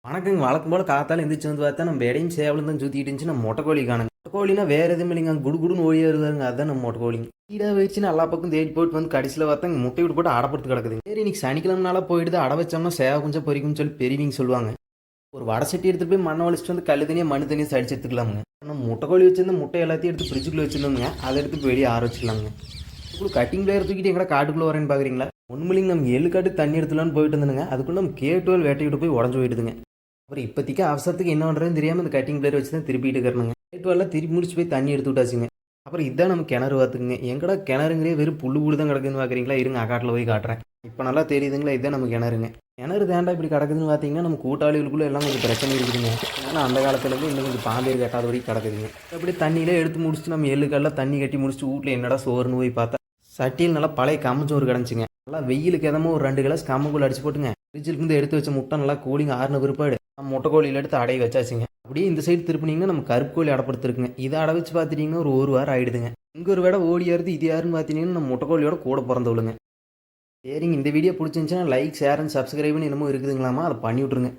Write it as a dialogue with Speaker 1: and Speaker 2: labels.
Speaker 1: வணக்கங்க. வழக்கம் போல காத்தால எந்திரிச்சு வந்து பார்த்தா, நம்ம இடையும் சேவலும் தான் சுத்திட்டு இருந்துச்சு. நம்ம மொட்டைக்கோழி காணோங்க. மொட்டைக்கோழின்னா வேற எதுவும் இல்லைங்க. குடுகுடுன்னு ஓடியாருதாங்க. அதான் நம்ம மொட்டைக்கோழிங்க. வீடா வச்சுன்னு எல்லா பக்கம் தேடி போயிட்டு வந்து கடைசியில பார்த்தாங்க முட்டை விட்டு போட்டு அடப்படுத்து கிடக்குதுங்க. சரி இன்னைக்கு சனிக்கிழமைனால போயிடுது. அடை வச்சோம்னா சேவ குஞ்சம் பொரிக்கும்னு சொல்லி பெரியவங்க சொல்லுவாங்க. ஒரு வடை சட்டி எடுத்துட்டு போய் மண்ணை வலிச்சிட்டு வந்து கல்லு தனியாக மண்ணு தனியாக சடிச்சு எடுத்துக்கலாமுங்க. நம்ம முட்டைக்கோழி வச்சிருந்த முட்டை எல்லாத்தையும் எடுத்து ஃப்ரிட்ஜுக்குள்ள வச்சிருந்தோங்க. அதை எடுத்து வெளியே ஆற வச்சுக்கலாமுங்க. உங்களுக்கு கட்டிங் பிளேயர் தூக்கிட்டு எங்கடா காட்டுக்குள்ள வரேன்னு பாக்குறீங்களா? ஒன்றுமில்லைங்க. நம்ம எள்ளு காட்டு தண்ணி எடுத்துலான்னு போயிட்டு இருந்தேங்க. அதுக்குள்ள நம்ம கேட்டுவல் வேட்டைக்கிட்டு போய் உடஞ்சு போயிடுதுங்க. அப்புறம் இப்போதைக்கு அவசரத்துக்கு என்ன பண்ணுறதுன்னு தெரியாமல் இந்த கட்டிங் பிளேயர் வச்சு தான் திருப்பிட்டு இருக்கிறனுங்க. கேட்டுவெல்லாம் திருப்பி முடிச்சு போய் தண்ணி எடுத்து விட்டாச்சுங்க. அப்புறம் இதான் நம்ம கிணறு பார்த்துக்குங்க. எங்கடா கிணறுங்கிறே வெறும் புல்லு புல்லு தான் கிடக்குன்னு பார்க்குறீங்களா? இருங்க அக்காட்டில் போய் காட்டுறேன். இப்போ நல்லா தெரியுதுங்களா? இதுதான் நம்ம கிணறுங்க. கிணறு தேண்டா இப்படி கிடக்குதுன்னு பார்த்தீங்கன்னா நம்ம கூட்டாளிகளுக்குள்ளே எல்லாம் கொஞ்சம் பிரச்சனை இருக்குதுங்க. ஏன்னா அந்த காலத்துலேருந்து இன்னும் கொஞ்சம் பாம்பேர் கட்டாத வரைக்கும் கிடக்குதுங்க. அப்படி தண்ணியிலே எடுத்து முடிச்சுட்டு நம்ம எள்ளுக்கெல்லாம் தண்ணி கட்டி முடிச்சுட்டு வீட்டில் என்னடா சோறுன்னு போய் பார்த்தா சட்டியில் நல்லா பழைய கம்மச்சோறு கிடந்துச்சுங்க. நல்லா வெயிலுக்கு எதமோ ஒரு 2 கிளாஸ் கம்மக்குள்ள அடிச்சு போட்டுங்க. ஃப்ரிட்ஜில் இருந்து எடுத்து வச்ச முட்டை நல்லா கூலிங் ஆறுன பிற்பாடு நம்ம முட்டைக்கோழியில் எடுத்து அடைய வச்சாச்சுங்க. அப்படியே இந்த சைடு திருப்பினீங்கன்னா நம்ம கருப்பு கோழி அடப்படுத்திருக்குங்க. இதை அடை வச்சு பார்த்துட்டிங்கன்னா ஒரு வாரம் ஆயிடுதுங்க. இங்கே ஒரு வேடை ஓடியாருது. இது யாருன்னு பார்த்தீங்கன்னா நம்ம முட்டைக்கோழியோட கூட பிறந்தவளுங்க. சரிங்க, இந்த வீடியோ பிடிச்சிருந்துச்சுன்னா லைக் ஷேர் அண்ட் சப்ஸ்கிரைப்னு என்னமோ இருக்குதுங்களாமா, அதை பண்ணி விட்ருங்க.